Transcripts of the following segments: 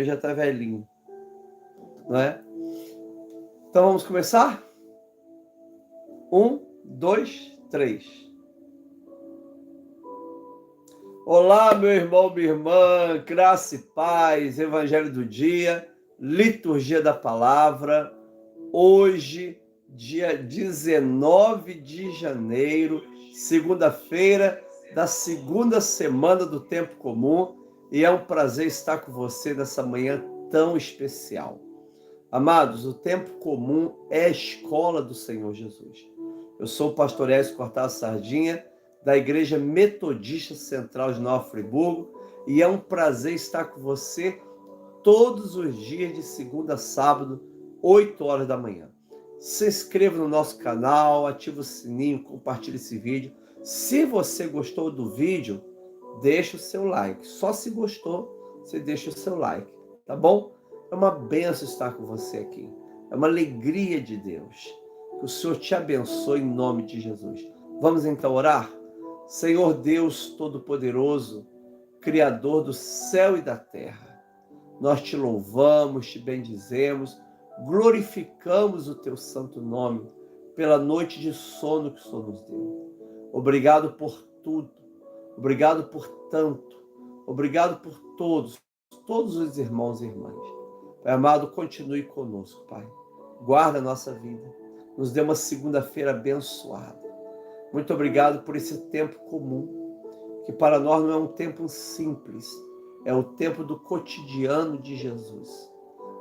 já está velhinho, não é? Então vamos começar? 1, 2, 3. Olá, meu irmão, minha irmã, graça e paz, Evangelho do dia, liturgia da palavra. Hoje, dia 19 de janeiro, segunda-feira da segunda semana do Tempo Comum, e é um prazer estar com você nessa manhã tão especial. Amados, o Tempo Comum é a escola do Senhor Jesus. Eu sou o pastor Écio Cortaz Sardinha, da Igreja Metodista Central de Nova Friburgo, e é um prazer estar com você todos os dias de segunda a sábado, 8 horas da manhã. Se inscreva no nosso canal, ative o sininho, compartilhe esse vídeo. Se você gostou do vídeo, deixa o seu like. Só se gostou, você deixa o seu like, tá bom? É uma bênção estar com você aqui. É uma alegria de Deus. Que o Senhor te abençoe em nome de Jesus. Vamos então orar? Senhor Deus Todo-Poderoso, Criador do céu e da terra, nós te louvamos, te bendizemos, glorificamos o teu santo nome pela noite de sono que o Senhor nos deu. Obrigado por tudo, obrigado por tanto, obrigado por todos os irmãos e irmãs. Pai amado, continue conosco, Pai. Guarda a nossa vida, nos dê uma segunda-feira abençoada. Muito obrigado por esse tempo comum, que para nós não é um tempo simples, é o tempo do cotidiano de Jesus.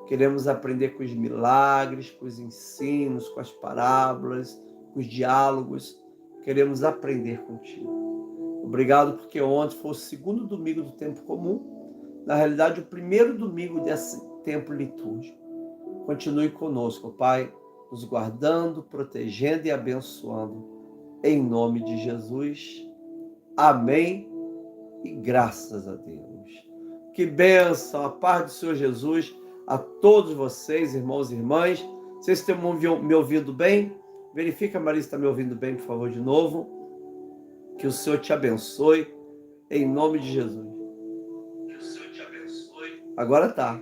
Queremos aprender com os milagres, com os ensinos, com as parábolas, com os diálogos. Queremos aprender contigo. Obrigado porque ontem foi o segundo domingo do tempo comum, na realidade o primeiro domingo desse tempo litúrgico. Continue conosco, Pai, nos guardando, protegendo e abençoando. Em nome de Jesus. Amém e graças a Deus. Que bênção, a paz do Senhor Jesus a todos vocês, irmãos e irmãs. Vocês estão me ouvindo bem? Verifica, Marisa, está me ouvindo bem, por favor, de novo. Que o Senhor te abençoe, em nome de Jesus. Que o Senhor te abençoe. Agora tá.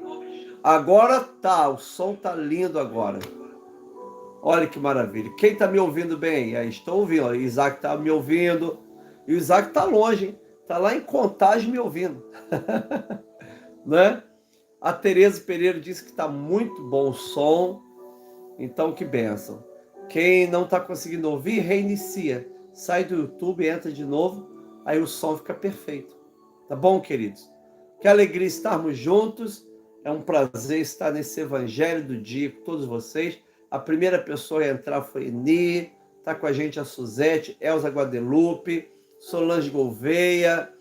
Agora tá, o som tá lindo agora. Olha que maravilha. Quem está me ouvindo bem? Aí, estou ouvindo. O Isaac está me ouvindo. E o Isaac está longe, hein? Está lá em Contagem me ouvindo. Né? A Tereza Pereira disse que está muito bom o som. Então, que bênção. Quem não está conseguindo ouvir, reinicia. Sai do YouTube, entra de novo. Aí o som fica perfeito. Tá bom, queridos? Que alegria estarmos juntos. É um prazer estar nesse evangelho do dia com todos vocês. A primeira pessoa a entrar foi Eni, está com a gente a Suzete, Elza Guadalupe, Solange Gouveia,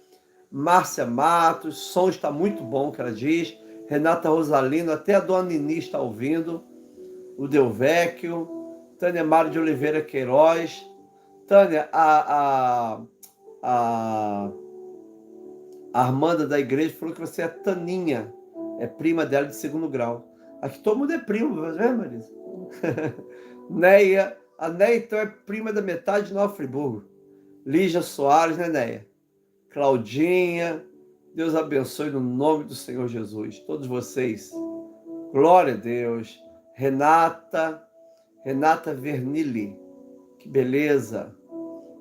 Márcia Matos, o som está muito bom, que ela diz, Renata Rosalino, até a Dona Nini está ouvindo, o Delvecchio, Tânia Mário de Oliveira Queiroz, Tânia, a Armanda da igreja falou que você é Taninha, é prima dela de segundo grau. Aqui todo mundo é primo, não é, Marisa? Neia, a Neia então é prima da metade de Nova Friburgo. Lígia Soares, né, Neia? Claudinha, Deus abençoe no nome do Senhor Jesus, todos vocês. Glória a Deus. Renata Vernili, que beleza.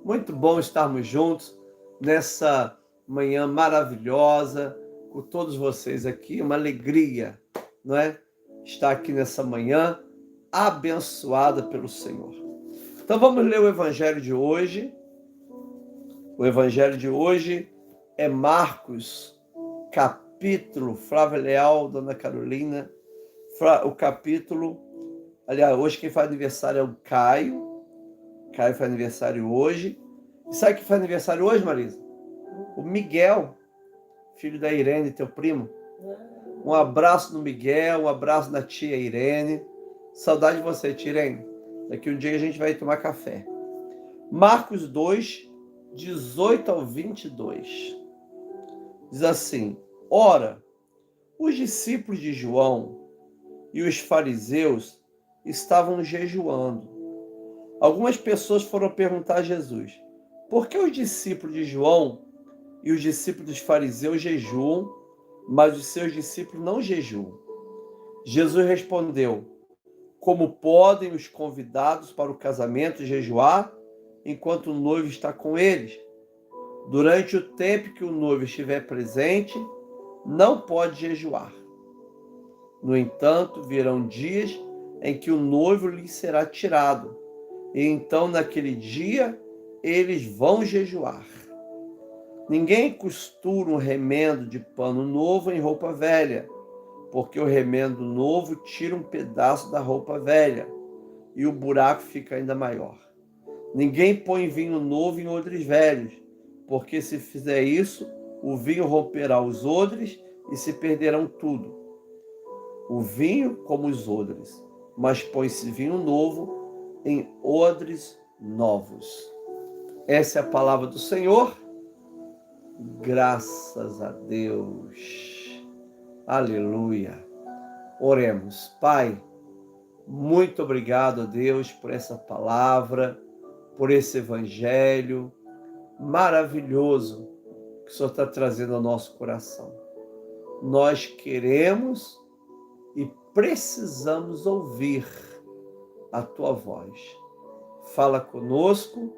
Muito bom estarmos juntos nessa manhã maravilhosa com todos vocês aqui, uma alegria, não é? Estar aqui nessa manhã abençoada pelo Senhor. Então vamos ler o Evangelho de hoje. O Evangelho de hoje é Marcos, capítulo, Flávia Leal, Dona Carolina, o capítulo, aliás, hoje quem faz aniversário é o Caio. Caio faz aniversário hoje. E sabe quem faz aniversário hoje, Marisa? O Miguel, filho da Irene, teu primo. Um abraço no Miguel, um abraço na tia Irene. Saudade de você, tia Irene. Daqui um dia a gente vai tomar café. Marcos 2, 18 ao 22. Diz assim: Ora, os discípulos de João e os fariseus estavam jejuando. Algumas pessoas foram perguntar a Jesus: por que os discípulos de João e os discípulos dos fariseus jejuam mas os seus discípulos não jejuam. Jesus respondeu: como podem os convidados para o casamento jejuar enquanto o noivo está com eles? Durante o tempo que o noivo estiver presente, não pode jejuar. No entanto, virão dias em que o noivo lhe será tirado, e então naquele dia eles vão jejuar. Ninguém costura um remendo de pano novo em roupa velha, porque o remendo novo tira um pedaço da roupa velha e o buraco fica ainda maior. Ninguém põe vinho novo em odres velhos, porque se fizer isso, o vinho romperá os odres e se perderão tudo. O vinho como os odres, mas põe-se vinho novo em odres novos. Essa é a palavra do Senhor. Graças a Deus. Aleluia. Oremos. Pai, muito obrigado a Deus por essa palavra, por esse evangelho maravilhoso que o Senhor está trazendo ao nosso coração. Nós queremos e precisamos ouvir a tua voz. Fala conosco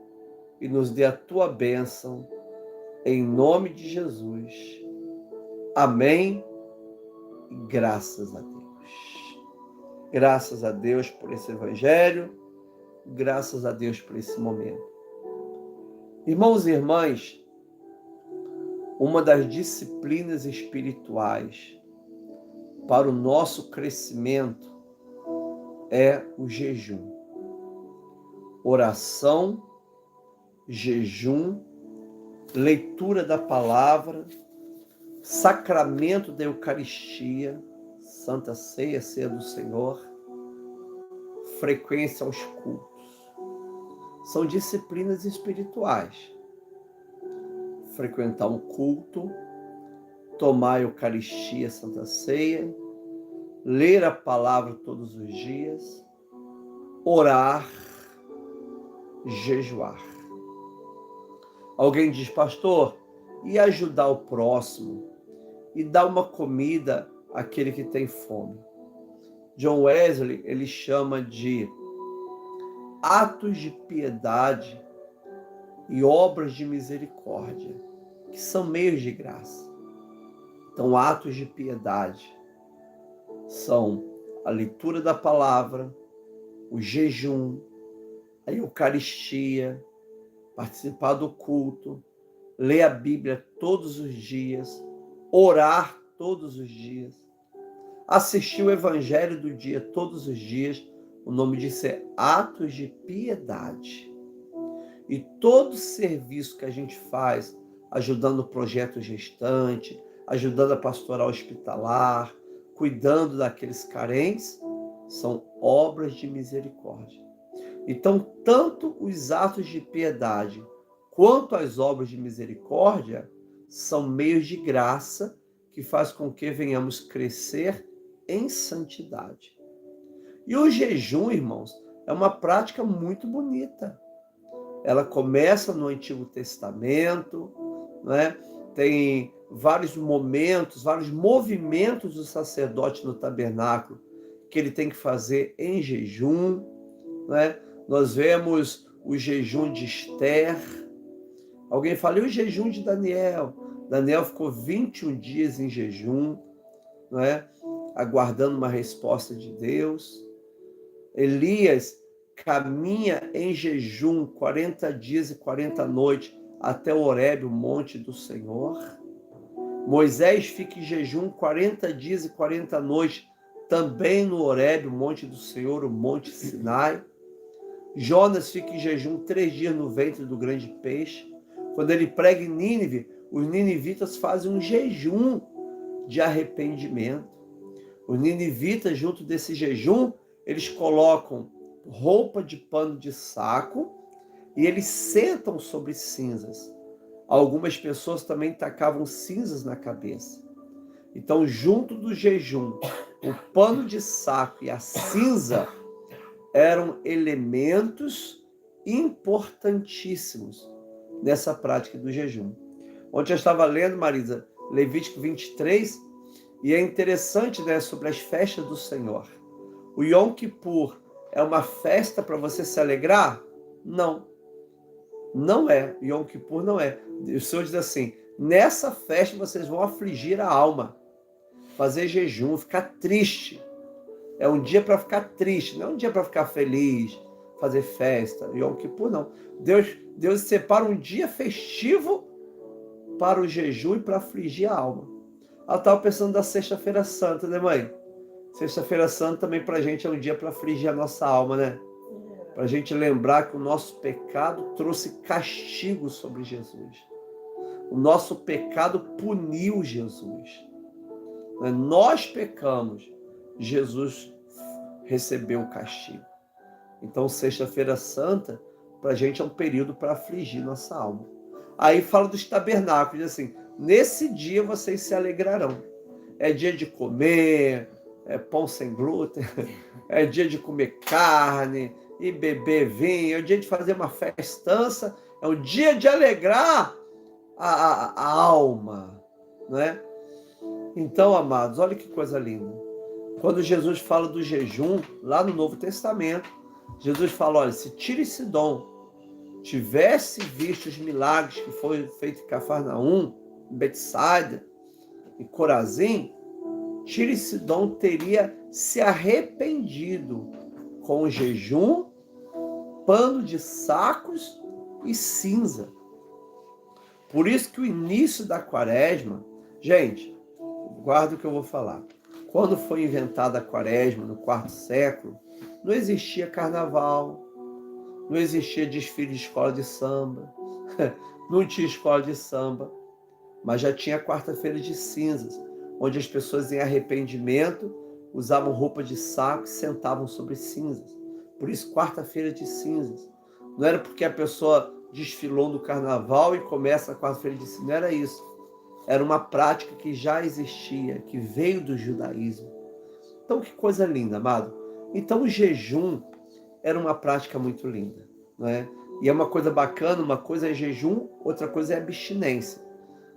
e nos dê a tua bênção, em nome de Jesus. Amém. E graças a Deus. Graças a Deus por esse evangelho. Graças a Deus por esse momento. Irmãos e irmãs, uma das disciplinas espirituais para o nosso crescimento é o jejum. Oração, jejum, leitura da palavra, sacramento da Eucaristia, Santa Ceia, Ceia do Senhor, frequência aos cultos. São disciplinas espirituais. Frequentar um culto, tomar a Eucaristia, Santa Ceia, ler a palavra todos os dias, orar, jejuar. Alguém diz, pastor, e ajudar o próximo? E dar uma comida àquele que tem fome? John Wesley, ele chama de atos de piedade e obras de misericórdia, que são meios de graça. Então, atos de piedade são a leitura da palavra, o jejum, a Eucaristia, participar do culto, ler a Bíblia todos os dias, orar todos os dias, assistir o Evangelho do dia todos os dias. O nome disso é atos de piedade. E todo serviço que a gente faz, ajudando o projeto gestante, ajudando a pastoral hospitalar, cuidando daqueles carentes, são obras de misericórdia. Então, tanto os atos de piedade quanto as obras de misericórdia são meios de graça que faz com que venhamos crescer em santidade. E o jejum, irmãos, é uma prática muito bonita. Ela começa no Antigo Testamento, né? Tem vários momentos, vários movimentos do sacerdote no tabernáculo que ele tem que fazer em jejum, né? Nós vemos o jejum de Esther. Alguém fala, e o jejum de Daniel? Daniel ficou 21 dias em jejum, não é? Aguardando uma resposta de Deus. Elias caminha em jejum 40 dias e 40 noites até o Horebe, o monte do Senhor. Moisés fica em jejum 40 dias e 40 noites também no Horebe, o monte do Senhor, o monte Sinai. Jonas fica em jejum 3 dias no ventre do grande peixe. Quando ele prega em Nínive, os ninivitas fazem um jejum de arrependimento. Os ninivitas, junto desse jejum, eles colocam roupa de pano de saco e eles sentam sobre cinzas. Algumas pessoas também tacavam cinzas na cabeça. Então, junto do jejum, o pano de saco e a cinza eram elementos importantíssimos nessa prática do jejum. Ontem eu estava lendo, Marisa, Levítico 23, E é interessante, né, sobre as festas do Senhor. O Yom Kippur é uma festa para você se alegrar? Não, não é. Yom Kippur não é. O Senhor diz assim, nessa festa vocês vão afligir a alma, fazer jejum, ficar triste. É um dia para ficar triste, não é um dia para ficar feliz, fazer festa. Yom Kippur não. Deus separa um dia festivo para o jejum e para afligir a alma. Eu estava pensando da Sexta-feira Santa, né, mãe? Sexta-feira Santa também para a gente é um dia para afligir a nossa alma, né? Para a gente lembrar que o nosso pecado trouxe castigo sobre Jesus. O nosso pecado puniu Jesus. Nós pecamos, Jesus recebeu o castigo. Então, Sexta-feira Santa, para a gente é um período para afligir nossa alma. Aí fala dos tabernáculos, diz assim, nesse dia vocês se alegrarão. É dia de comer, é pão sem glúten, é dia de comer carne e beber vinho, é dia de fazer uma festança, é um dia de alegrar a alma, não é? Então, amados, olha que coisa linda. Quando Jesus fala do jejum, lá no Novo Testamento, Jesus fala, olha, se Tiro e Sidom tivesse visto os milagres que foram feitos em Cafarnaum, em Betsaida, em Corazim, Tiro e Sidom teria se arrependido com jejum, pano de sacos e cinza. Por isso que o início da quaresma, gente, guarda o que eu vou falar. Quando foi inventada a quaresma, no quarto século, não existia carnaval, não existia desfile de escola de samba, não tinha escola de samba, mas já tinha quarta-feira de cinzas, onde as pessoas em arrependimento usavam roupa de saco e sentavam sobre cinzas. Por isso, quarta-feira de cinzas. Não era porque a pessoa desfilou no carnaval e começa a quarta-feira de cinzas, não era isso. Era uma prática que já existia, que veio do judaísmo. Então, que coisa linda, amado. Então, o jejum era uma prática muito linda, não é? E é uma coisa bacana, uma coisa é jejum, outra coisa é abstinência.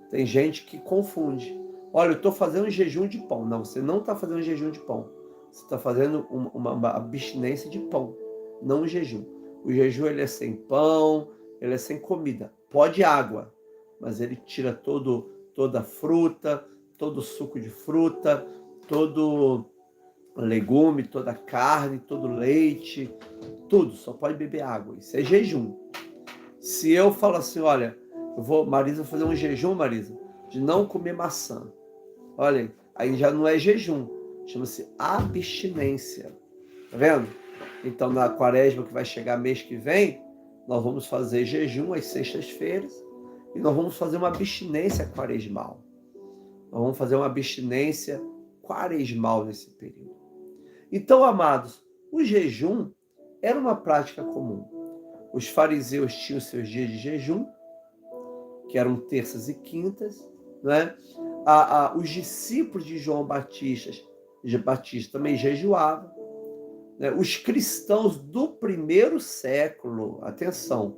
Tem gente que confunde. Olha, eu estou fazendo um jejum de pão. Não, você não está fazendo um jejum de pão. Você está fazendo uma abstinência de pão, não um jejum. O jejum ele é sem pão, ele é sem comida. Pode água, mas ele tira toda a fruta, todo o suco de fruta, todo legume, toda a carne, todo o leite, tudo. Só pode beber água. Isso é jejum. Se eu falo assim, olha, Marisa, fazer um jejum, Marisa, de não comer maçã. Olha, aí já não é jejum, chama-se abstinência. Tá vendo? Então, na quaresma que vai chegar mês que vem, nós vamos fazer jejum às sextas-feiras e nós vamos fazer uma abstinência quaresmal. Nós vamos fazer uma abstinência quaresmal nesse período. Então, amados, o jejum era uma prática comum. Os fariseus tinham seus dias de jejum, que eram terças e quintas, né? Os discípulos de João Batista também jejuavam, né? Os cristãos do primeiro século, atenção,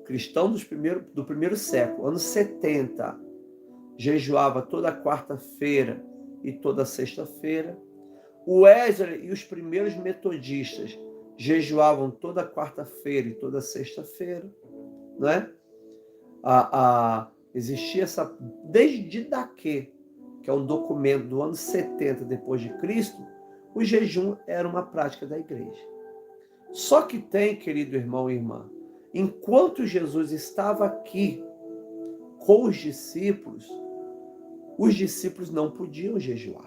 cristãos do primeiro século, anos 70, jejuava toda quarta-feira e toda sexta-feira. O Wesley e os primeiros metodistas jejuavam toda quarta-feira e toda sexta-feira, né? Existia essa, desde Didaquê, que é um documento do ano 70 depois de Cristo, o jejum era uma prática da igreja. Só que tem, querido irmão e irmã, enquanto Jesus estava aqui com os discípulos não podiam jejuar.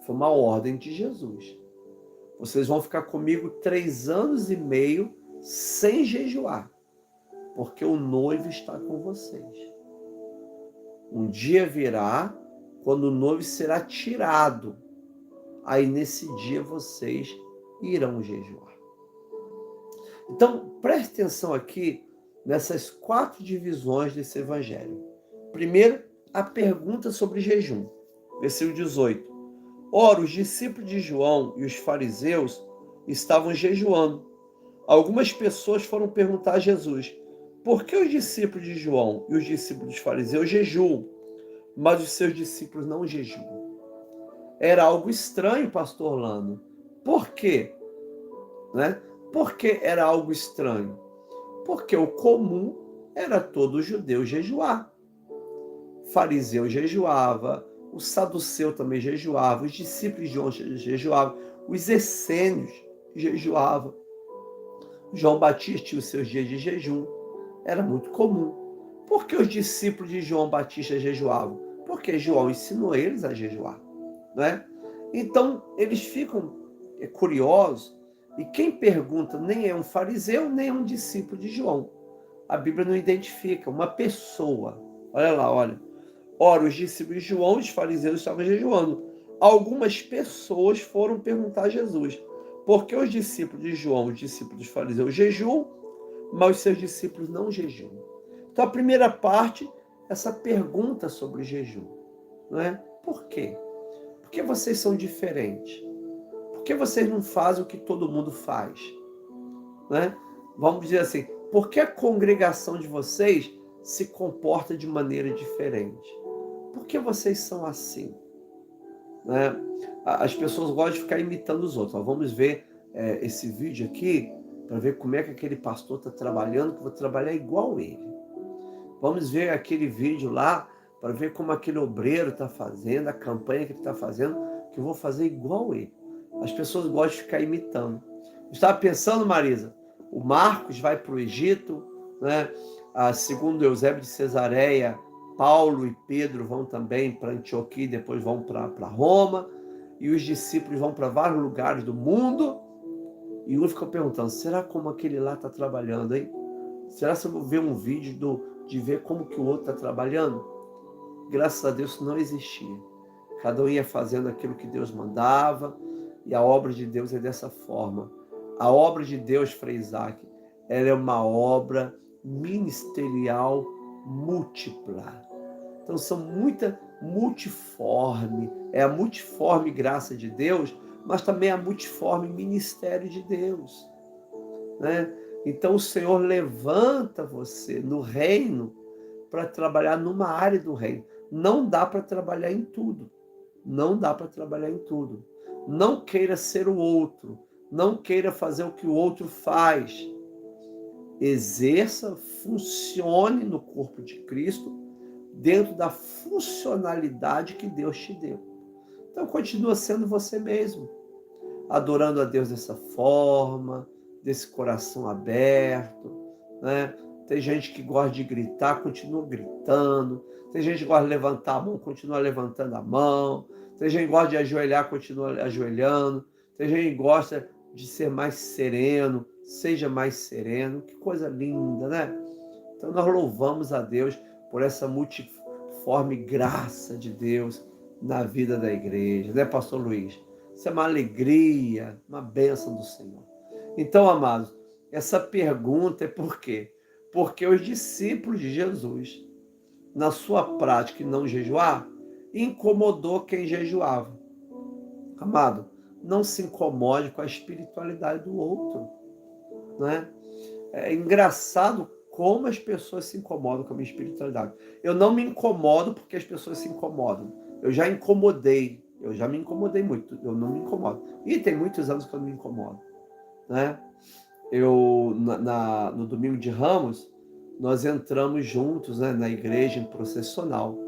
Foi uma ordem de Jesus. Vocês vão ficar comigo 3 anos e meio sem jejuar, porque o noivo está com vocês. Um dia virá quando o noivo será tirado. Aí nesse dia vocês irão jejuar. Então, preste atenção aqui nessas 4 divisões desse evangelho. Primeiro, a pergunta sobre jejum. Versículo 18. Ora, os discípulos de João e os fariseus estavam jejuando. Algumas pessoas foram perguntar a Jesus: por que os discípulos de João e os discípulos dos fariseus jejuam, mas os seus discípulos não jejuam. Era algo estranho, pastor Orlando. Por quê? Né? Por que era algo estranho? Porque o comum era todo judeu jejuar. O fariseu jejuava, o saduceu também jejuava, os discípulos de João jejuavam, os essênios jejuavam. João Batista tinha os seus dias de jejum. Era muito comum. Por que os discípulos de João Batista jejuavam? Porque João ensinou eles a jejuar. Né? Então, eles ficam curiosos, e quem pergunta nem é um fariseu, nem é um discípulo de João. A Bíblia não identifica uma pessoa. Olha lá, olha. Ora, os discípulos de João, os fariseus estavam jejuando. Algumas pessoas foram perguntar a Jesus, por que os discípulos de João, os discípulos dos fariseus jejuam, mas os seus discípulos não jejuam? Então, a primeira parte, essa pergunta sobre o jejum. Não é? Por quê? Por que vocês são diferentes? Por que vocês não fazem o que todo mundo faz? Né? Vamos dizer assim, por que a congregação de vocês se comporta de maneira diferente? Por que vocês são assim? Né? As pessoas gostam de ficar imitando os outros. Vamos ver esse vídeo aqui para ver como é que aquele pastor está trabalhando, que eu vou trabalhar igual ele. Vamos ver aquele vídeo lá para ver como aquele obreiro está fazendo, a campanha que ele está fazendo, que eu vou fazer igual ele. As pessoas gostam de ficar imitando. Eu estava pensando, Marisa, o Marcos vai para o Egito, né? Segundo Eusébio de Cesareia, Paulo e Pedro vão também para Antioquia e depois vão para Roma, e os discípulos vão para vários lugares do mundo, e um fica perguntando, será como aquele lá está trabalhando, hein? Será que eu vou ver um vídeo de ver como que o outro está trabalhando? Graças a Deus isso não existia. Cada um ia fazendo aquilo que Deus mandava, e a obra de Deus é dessa forma. A obra de Deus, Frei Isaac, ela é uma obra ministerial múltipla. Então são multiforme, é a multiforme graça de Deus, mas também a multiforme ministério de Deus. Né? Então o Senhor levanta você no reino para trabalhar numa área do reino. Não dá para trabalhar em tudo. Não dá para trabalhar em tudo. Não queira ser o outro. Não queira fazer o que o outro faz. Exerça, funcione no corpo de Cristo dentro da funcionalidade que Deus te deu. Então continua sendo você mesmo, adorando a Deus dessa forma, desse coração aberto, né? Tem gente que gosta de gritar, continua gritando. Tem gente que gosta de levantar a mão, continua levantando a mão. Tem gente que gosta de ajoelhar, continua ajoelhando. Tem gente que gosta de ser mais sereno, seja mais sereno. Que coisa linda, né? Então nós louvamos a Deus por essa multiforme graça de Deus na vida da igreja, né, pastor Luiz? Isso é uma alegria, uma bênção do Senhor. Então, amados, essa pergunta é por quê? Porque os discípulos de Jesus, na sua prática em não jejuar, incomodou quem jejuava. Amado, não se incomode com a espiritualidade do outro. Né? É engraçado como as pessoas se incomodam com a minha espiritualidade. Eu não me incomodo porque as pessoas se incomodam. Eu já me incomodei muito, eu não me incomodo. E tem muitos anos que eu não me incomodo. Né? No domingo de Ramos, nós entramos juntos, né, na igreja em processional.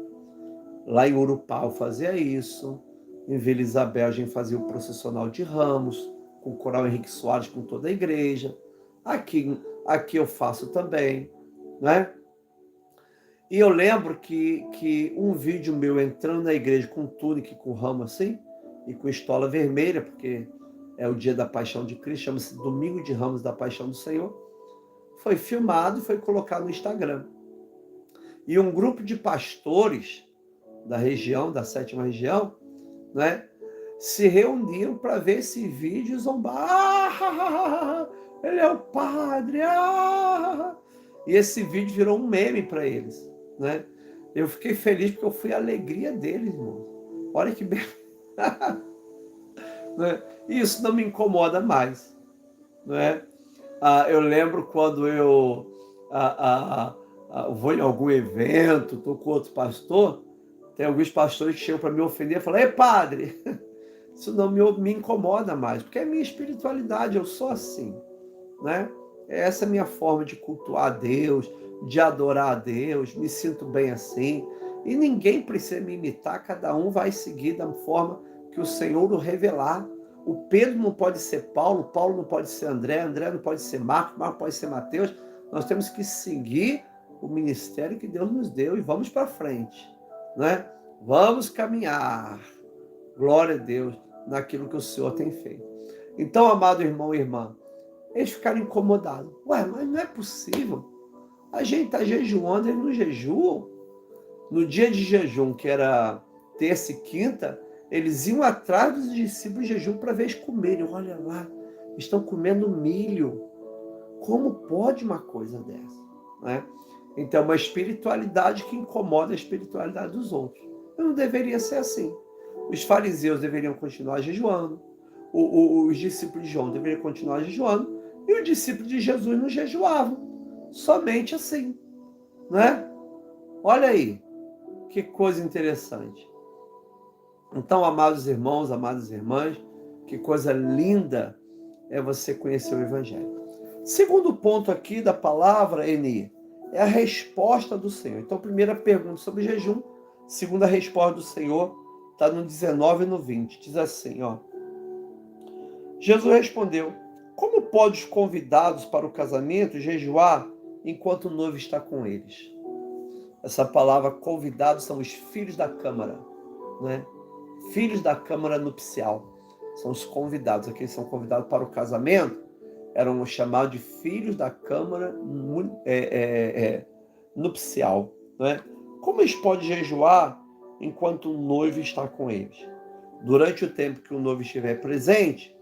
Lá em Urupá eu fazia isso, em Vila Isabel a gente fazia o processional de Ramos, com o coral Henrique Soares, com toda a igreja. Aqui eu faço também, né? E eu lembro que um vídeo meu entrando na igreja com túnica, com ramo assim, e com estola vermelha, porque é o dia da paixão de Cristo, chama-se Domingo de Ramos da Paixão do Senhor, foi filmado e foi colocado no Instagram. E um grupo de pastores da região, da 7ª região, né, se reuniram para ver esse vídeo e zombar. Ele é o padre. E esse vídeo virou um meme para eles. Né? Eu fiquei feliz porque eu fui a alegria deles, irmão. Olha que bem. Né? E isso não me incomoda mais. Né? Eu lembro quando eu vou em algum evento, estou com outro pastor, Tem alguns pastores que chegam para me ofender e falam: ei, padre, isso não me incomoda mais, porque é minha espiritualidade, eu sou assim, né? Essa é a minha forma de cultuar a Deus, de adorar a Deus, me sinto bem assim. E ninguém precisa me imitar, cada um vai seguir da forma que o Senhor o revelar. O Pedro não pode ser Paulo, Paulo não pode ser André, André não pode ser Marcos, Marcos pode ser Mateus. Nós temos que seguir o ministério que Deus nos deu e vamos para frente, né? Vamos caminhar, glória a Deus, naquilo que o Senhor tem feito. Então, amado irmão e irmã, eles ficaram incomodados. Ué, mas não é possível. A gente está jejuando, eles não jejuam. No dia de jejum, que era terça e quinta, eles iam atrás dos discípulos de jejum para ver eles comerem. Olha lá, estão comendo milho. Como pode uma coisa dessa? Né? Então, uma espiritualidade que incomoda a espiritualidade dos outros. Não deveria ser assim. Os fariseus deveriam continuar jejuando. Os discípulos de João deveriam continuar jejuando. E os discípulos de Jesus não jejuavam. Somente assim. Né? Olha aí. Que coisa interessante. Então, amados irmãos, amadas irmãs, que coisa linda é você conhecer o Evangelho. Segundo ponto aqui da palavra, Eni, é a resposta do Senhor. Então, primeira pergunta sobre jejum, segunda resposta do Senhor, está no 19 e no 20. Diz assim, ó. Jesus respondeu: como podem os convidados para o casamento jejuar enquanto o noivo está com eles? Essa palavra convidados são os filhos da câmara, né? Filhos da câmara nupcial. São os convidados. Aqueles que são convidados para o casamento eram chamados de filhos da câmara nupcial, né? Como eles podem jejuar enquanto o noivo está com eles? Durante o tempo que o noivo estiver presente,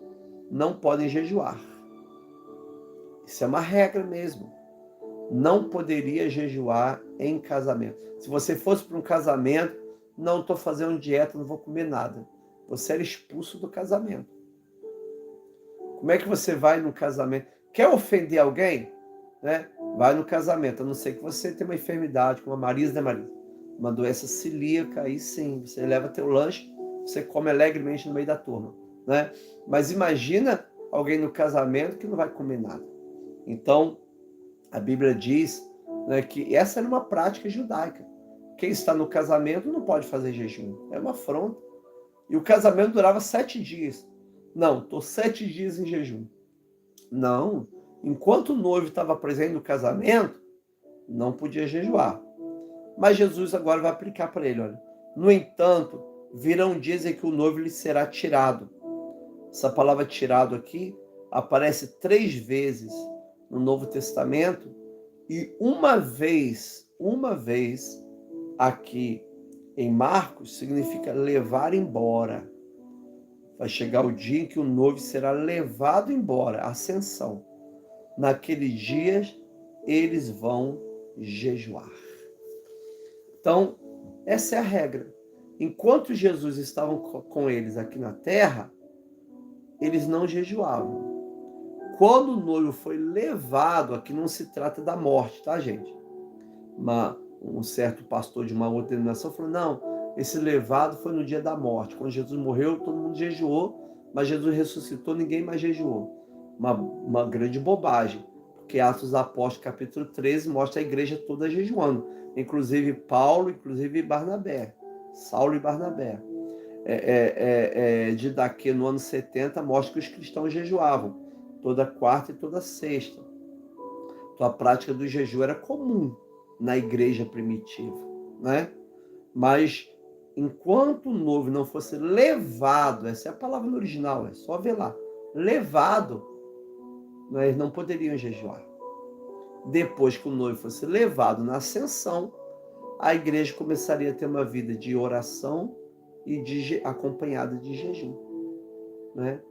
não podem jejuar. Isso é uma regra mesmo. Não poderia jejuar em casamento. Se você fosse para um casamento, não estou fazendo dieta, não vou comer nada. Você era expulso do casamento. Como é que você vai no casamento? Quer ofender alguém? Né? Vai no casamento, a não ser que você tenha uma enfermidade, como a Marisa, né, Marisa? Uma doença celíaca, aí sim, você leva teu lanche, você come alegremente no meio da turma. Né? Mas imagina alguém no casamento que não vai comer nada. Então, a Bíblia diz, né, que essa era uma prática judaica. Quem está no casamento não pode fazer jejum. É uma afronta. E o casamento durava 7 dias. Não, estou 7 dias em jejum. Não. Enquanto o noivo estava presente no casamento, não podia jejuar. Mas Jesus agora vai aplicar para ele, olha. No entanto, virão dias em que o noivo lhe será tirado. Essa palavra tirado aqui aparece 3 vezes no Novo Testamento e uma vez aqui em Marcos significa levar embora. Vai chegar o dia em que o noivo será levado embora, ascensão. Naqueles dias eles vão jejuar. Então, essa é a regra. Enquanto Jesus estava com eles aqui na terra, eles não jejuavam. Quando o noivo foi levado, aqui não se trata da morte, tá, gente? Um certo pastor de uma outra denominação falou, não, esse levado foi no dia da morte. Quando Jesus morreu, todo mundo jejuou, mas Jesus ressuscitou, ninguém mais jejuou. Uma grande bobagem, porque Atos dos Apóstolos, capítulo 13, mostra a igreja toda jejuando, inclusive Paulo, inclusive Barnabé, Saulo e Barnabé. Didaquê, no ano 70, mostra que os cristãos jejuavam, toda quarta e toda sexta. Então a prática do jejum era comum na igreja primitiva, né? Mas enquanto o noivo não fosse levado, essa é a palavra no original, é só ver lá, levado, eles não poderiam jejuar. Depois que o noivo fosse levado na ascensão, a igreja começaria a ter uma vida de oração e acompanhada de jejum, né?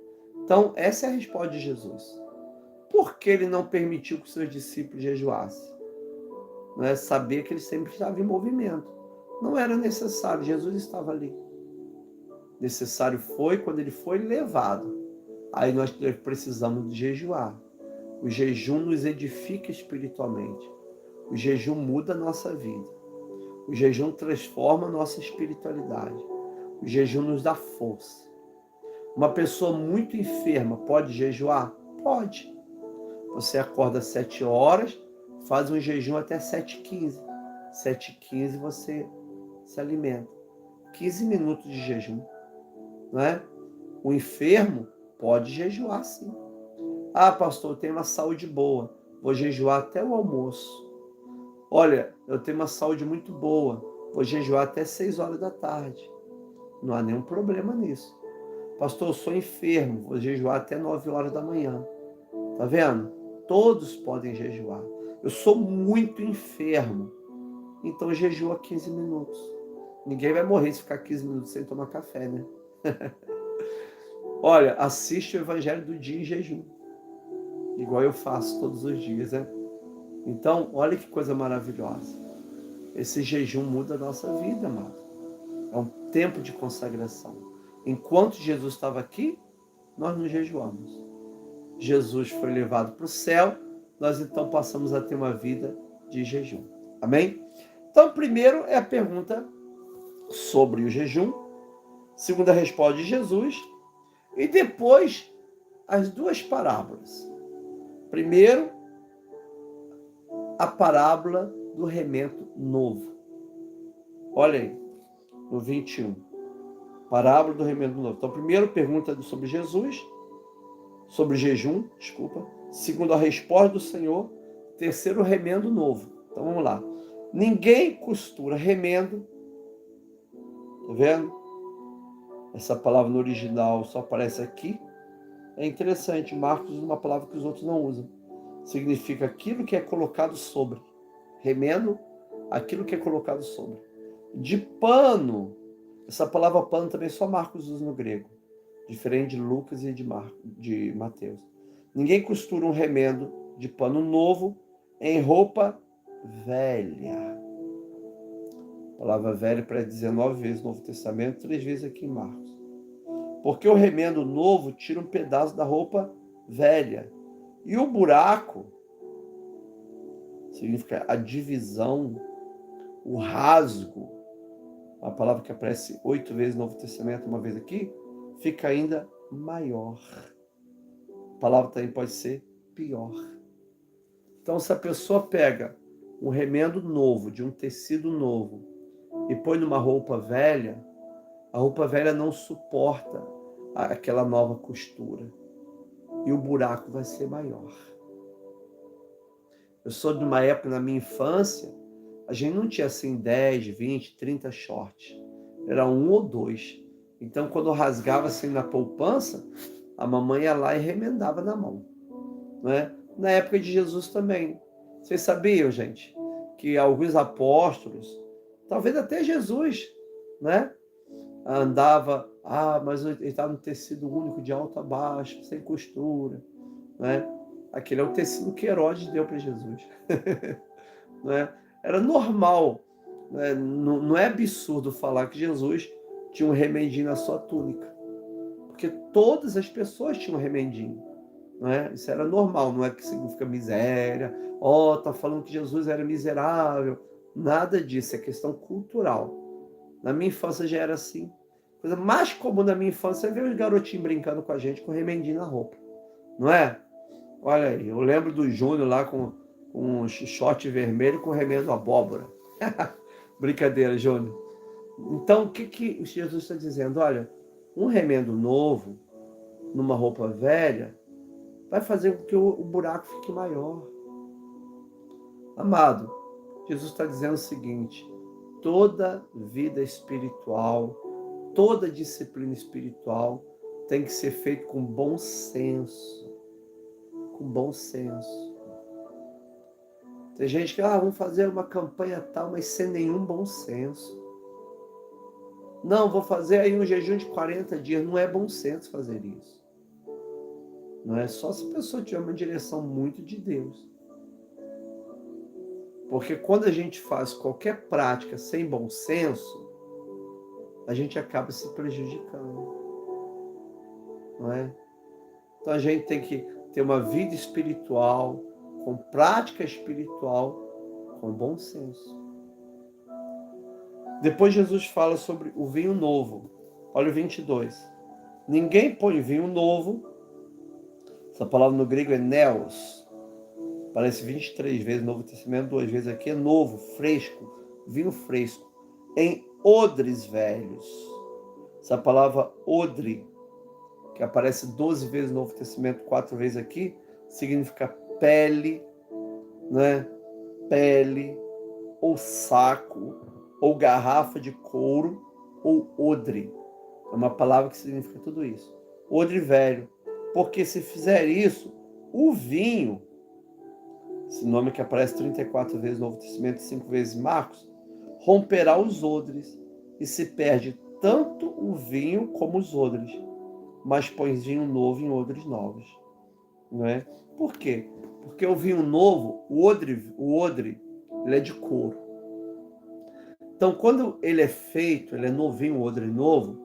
Então, essa é a resposta de Jesus. Por que ele não permitiu que os seus discípulos jejuassem? Né? Sabia que ele sempre estava em movimento. Não era necessário, Jesus estava ali. Necessário foi quando ele foi levado. Aí nós precisamos de jejuar. O jejum nos edifica espiritualmente. O jejum muda a nossa vida. O jejum transforma a nossa espiritualidade. O jejum nos dá força. Uma pessoa muito enferma pode jejuar? Pode. Você acorda às 7 horas, faz um jejum até 7h15. 7h15 você se alimenta. 15 minutos de jejum, não é? O enfermo pode jejuar, sim. Ah, pastor, eu tenho uma saúde boa, vou jejuar até o almoço. Olha, eu tenho uma saúde muito boa, vou jejuar até 6 horas da tarde. Não há nenhum problema nisso. Pastor, eu sou enfermo, vou jejuar até 9 horas da manhã. Tá vendo? Todos podem jejuar. Eu sou muito enfermo, então jejua 15 minutos. Ninguém vai morrer se ficar 15 minutos sem tomar café, né? Olha, assiste o Evangelho do Dia em jejum. Igual eu faço todos os dias, né? Então, olha que coisa maravilhosa. Esse jejum muda a nossa vida, amado. É um tempo de consagração. Enquanto Jesus estava aqui, nós não jejuamos. Jesus foi levado para o céu, nós então passamos a ter uma vida de jejum. Amém? Então, primeiro é a pergunta sobre o jejum. Segunda resposta de Jesus. E depois, as duas parábolas. Primeiro, a parábola do remendo novo. Olha aí, no 21. Parábola do remendo novo. Então, primeiro, pergunta sobre Jesus, sobre jejum, desculpa. Segundo, a resposta do Senhor. Terceiro, remendo novo. Então, vamos lá. Ninguém costura remendo. Tá vendo? Essa palavra no original só aparece aqui. É interessante, Marcos usa uma palavra que os outros não usam. Significa aquilo que é colocado sobre. Remendo, aquilo que é colocado sobre. De pano, essa palavra pano também só Marcos usa no grego. Diferente de Lucas e de Mateus. Ninguém costura um remendo de pano novo em roupa velha. A palavra velha aparece 19 vezes no Novo Testamento, 3 vezes aqui em Marcos. Porque o remendo novo tira um pedaço da roupa velha. E o buraco significa a divisão, o rasgo. A palavra que aparece 8 vezes no Novo Testamento, uma vez aqui, fica ainda maior. A palavra também pode ser pior. Então, se a pessoa pega um remendo novo, de um tecido novo, e põe numa roupa velha, a roupa velha não suporta aquela nova costura. E o buraco vai ser maior. Eu sou de uma época, na minha infância, a gente não tinha assim 10, 20, 30 shorts. Era 1 ou 2. Então, quando rasgava assim na poupança, a mamãe ia lá e remendava na mão. Né? Na época de Jesus também. Vocês sabiam, gente, que alguns apóstolos, talvez até Jesus, né? Andava, mas ele estava no tecido único, de alto a baixo, sem costura, né? Aquele é o tecido que Herodes deu para Jesus. Né? Era normal, né? Não é absurdo falar que Jesus tinha um remendinho na sua túnica, porque todas as pessoas tinham um remendinho, né? Isso era normal, não é que significa miséria, tá falando que Jesus era miserável, nada disso, é questão cultural. Na minha infância já era assim. A coisa mais comum da minha infância é ver os garotinhos brincando com a gente com remendinho na roupa, não é? Olha aí, eu lembro do Júnior lá com um short vermelho com remendo abóbora. Brincadeira, Júnior. Então, o que Jesus está dizendo? Olha, um remendo novo, numa roupa velha, vai fazer com que o buraco fique maior. Amado, Jesus está dizendo o seguinte: toda vida espiritual, toda disciplina espiritual tem que ser feita com bom senso. Com bom senso. Tem gente que, vamos fazer uma campanha tal, mas sem nenhum bom senso. Não, vou fazer aí um jejum de 40 dias. Não é bom senso fazer isso. Não é só se a pessoa tiver uma direção muito de Deus. Porque quando a gente faz qualquer prática sem bom senso, a gente acaba se prejudicando. Não é? Então a gente tem que ter uma vida espiritual, com prática espiritual, com bom senso. Depois Jesus fala sobre o vinho novo. Olha o 22. Ninguém põe vinho novo. Essa palavra no grego é neos. Aparece 23 vezes no Novo Testamento, 2 vezes aqui. É novo, fresco, vinho fresco. Em odres velhos. Essa palavra odre, que aparece 12 vezes no Novo Testamento, 4 vezes aqui, significa pele, né? Pele, ou saco, ou garrafa de couro, ou odre. É uma palavra que significa tudo isso. Odre velho. Porque se fizer isso, o vinho, esse nome que aparece 34 vezes no Novo Testamento e 5 vezes em Marcos, romperá os odres e se perde tanto o vinho como os odres, mas põe vinho novo em odres novos. Não é? Por quê? Porque o vinho novo, o odre, ele é de couro. Então, quando ele é feito, ele é novinho, o odre novo,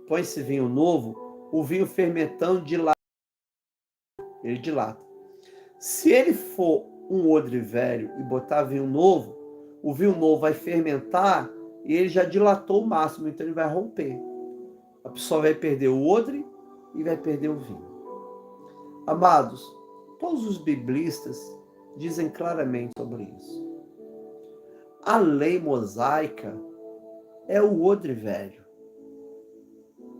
põe esse vinho novo, o vinho fermentando dilata. Ele dilata. Se ele for um odre velho e botar vinho novo, o vinho novo vai fermentar e ele já dilatou o máximo, então ele vai romper. A pessoa vai perder o odre e vai perder o vinho. Amados, todos os biblistas dizem claramente sobre isso. A lei mosaica é o odre velho.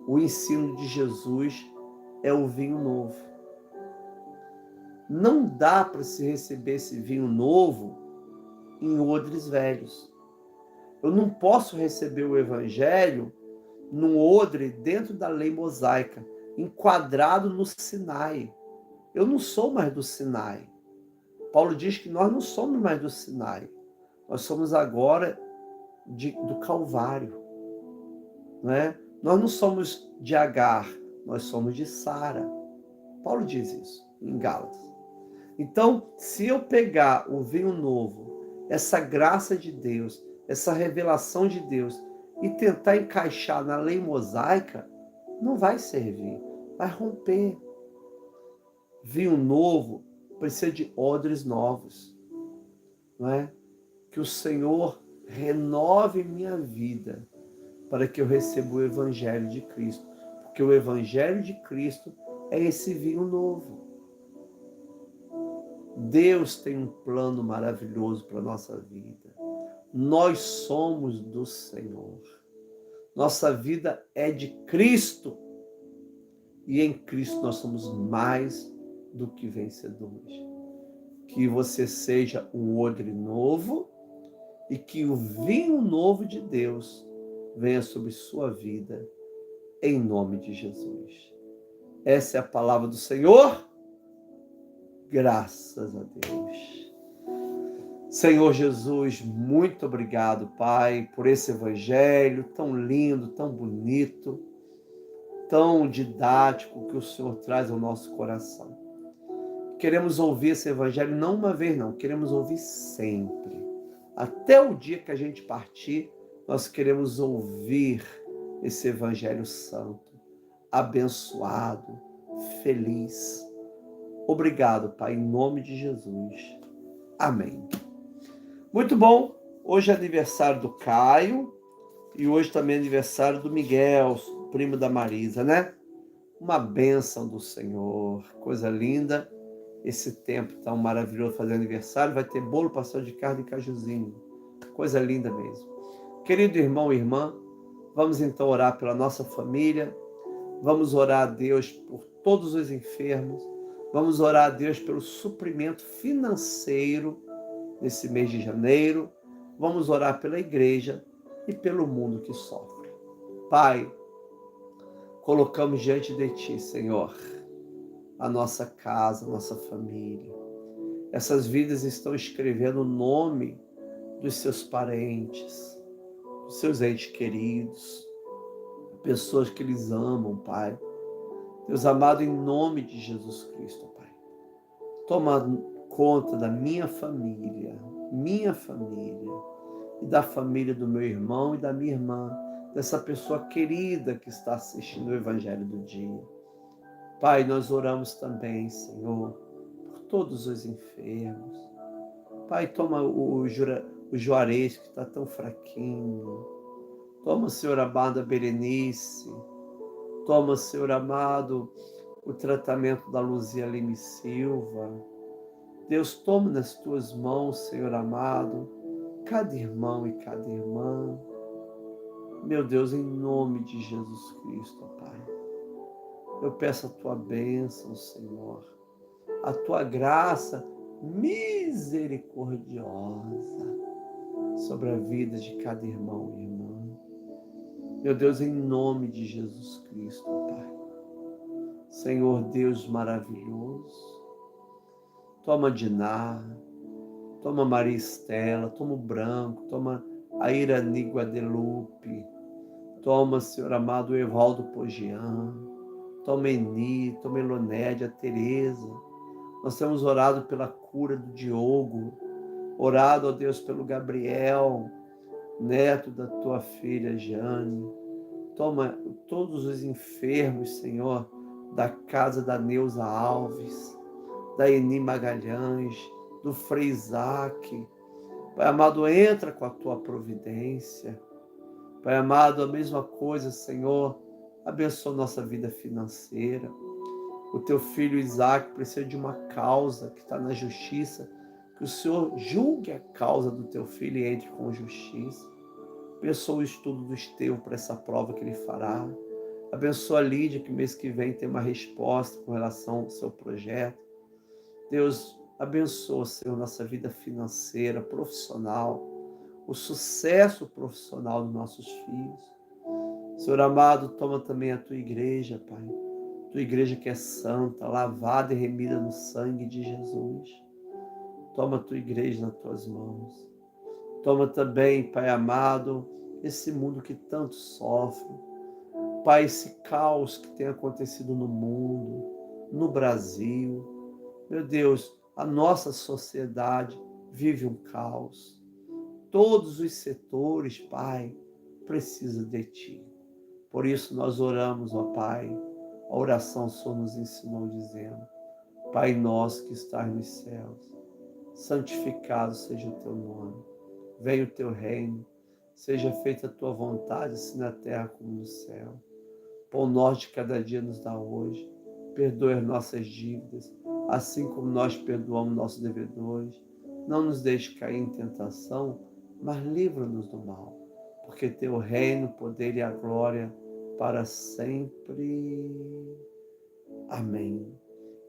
O ensino de Jesus é o vinho novo. Não dá para se receber esse vinho novo em odres velhos. Eu não posso receber o evangelho num odre dentro da lei mosaica, enquadrado no Sinai. Eu não sou mais do Sinai. Paulo diz que nós não somos mais do Sinai. Nós somos agora do Calvário. Não é? Nós não somos de Agar, nós somos de Sara. Paulo diz isso em Gálatas. Então, se eu pegar o vinho novo, essa graça de Deus, essa revelação de Deus, e tentar encaixar na lei mosaica, não vai servir, vai romper. Vinho novo precisa de odres novos, não é? Que o Senhor renove minha vida para que eu receba o Evangelho de Cristo, porque o Evangelho de Cristo é esse vinho novo. Deus tem um plano maravilhoso para a nossa vida. Nós somos do Senhor. Nossa vida é de Cristo. E em Cristo nós somos mais do que vencedores. Que você seja um odre novo e que o vinho novo de Deus venha sobre sua vida, em nome de Jesus. Essa é a palavra do Senhor. Graças a Deus. Senhor Jesus, muito obrigado, Pai, por esse evangelho tão lindo, tão bonito, tão didático que o Senhor traz ao nosso coração. Queremos ouvir esse evangelho não uma vez, não, queremos ouvir sempre. Até o dia que a gente partir, nós queremos ouvir esse evangelho santo, abençoado, feliz. Obrigado, Pai, em nome de Jesus. Amém. Muito bom. Hoje é aniversário do Caio e hoje também é aniversário do Miguel, primo da Marisa, né? Uma bênção do Senhor. Coisa linda. Esse tempo tão maravilhoso fazer aniversário. Vai ter bolo, pastel de carne e cajuzinho. Coisa linda mesmo. Querido irmão e irmã, vamos então orar pela nossa família. Vamos orar a Deus por todos os enfermos. Vamos orar a Deus pelo suprimento financeiro nesse mês de janeiro. Vamos orar pela igreja e pelo mundo que sofre. Pai, colocamos diante de Ti, Senhor, a nossa casa, a nossa família. Essas vidas estão escrevendo o nome dos seus parentes, dos seus entes queridos, pessoas que eles amam, Pai. Deus amado, em nome de Jesus Cristo, Pai. Toma conta da minha família e da família do meu irmão e da minha irmã, dessa pessoa querida que está assistindo o Evangelho do dia. Pai, nós oramos também, Senhor, por todos os enfermos. Pai, toma o Juarez, que está tão fraquinho. Toma, Senhor amado, a Berenice. Toma, Senhor amado, o tratamento da Luzia Lima Silva. Deus, toma nas tuas mãos, Senhor amado, cada irmão e cada irmã. Meu Deus, em nome de Jesus Cristo, Pai, eu peço a tua bênção, Senhor, a tua graça misericordiosa sobre a vida de cada irmão e irmã. Meu Deus, em nome de Jesus Cristo, Pai. Senhor Deus maravilhoso, toma Diná, toma Maria Estela, toma o Branco, toma a Irani Guadalupe, toma, Senhor amado, o Evaldo Pogian, toma Eni, toma Elonédia, Tereza. Nós temos orado pela cura do Diogo, orado, ó Deus, pelo Gabriel, neto da tua filha Jane. Toma todos os enfermos, Senhor, da casa da Neuza Alves, da Eni Magalhães, do Frei Isaac. Pai amado, entra com a tua providência. Pai amado, a mesma coisa, Senhor, abençoa nossa vida financeira. O teu filho Isaac precisa de uma causa que está na justiça, que o Senhor julgue a causa do teu filho e entre com justiça. Abençoa o estudo do Estevão para essa prova que ele fará. Abençoa a Lídia, que mês que vem tem uma resposta com relação ao seu projeto. Deus, abençoa, Senhor, nossa vida financeira, profissional, o sucesso profissional dos nossos filhos. Senhor amado, toma também a tua igreja, Pai. Tua igreja que é santa, lavada e remida no sangue de Jesus. Toma a tua igreja nas tuas mãos. Toma também, Pai amado, esse mundo que tanto sofre. Pai, esse caos que tem acontecido no mundo, no Brasil. Meu Deus, a nossa sociedade vive um caos. Todos os setores, Pai, precisam de Ti. Por isso nós oramos, ó Pai. A oração só nos ensinou dizendo: Pai nosso que estás nos céus, santificado seja o teu nome. Venha o teu reino, seja feita a tua vontade, assim na terra como no céu. Pão nosso de cada dia nos dá hoje. Perdoe as nossas dívidas, assim como nós perdoamos nossos devedores. Não nos deixe cair em tentação, mas livra-nos do mal. Porque teu reino, o poder e a glória para sempre. Amém.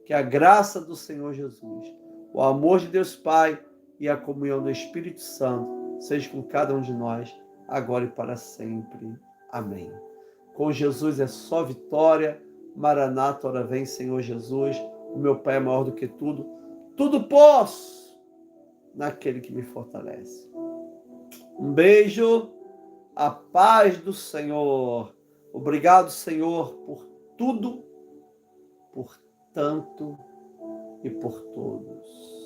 Que a graça do Senhor Jesus, o amor de Deus Pai e a comunhão do Espírito Santo seja com cada um de nós, agora e para sempre. Amém. Com Jesus é só vitória. Maranata, ora vem, Senhor Jesus. O meu Pai é maior do que tudo. Tudo posso naquele que me fortalece. Um beijo. A paz do Senhor. Obrigado, Senhor, por tudo, por tanto e por todos.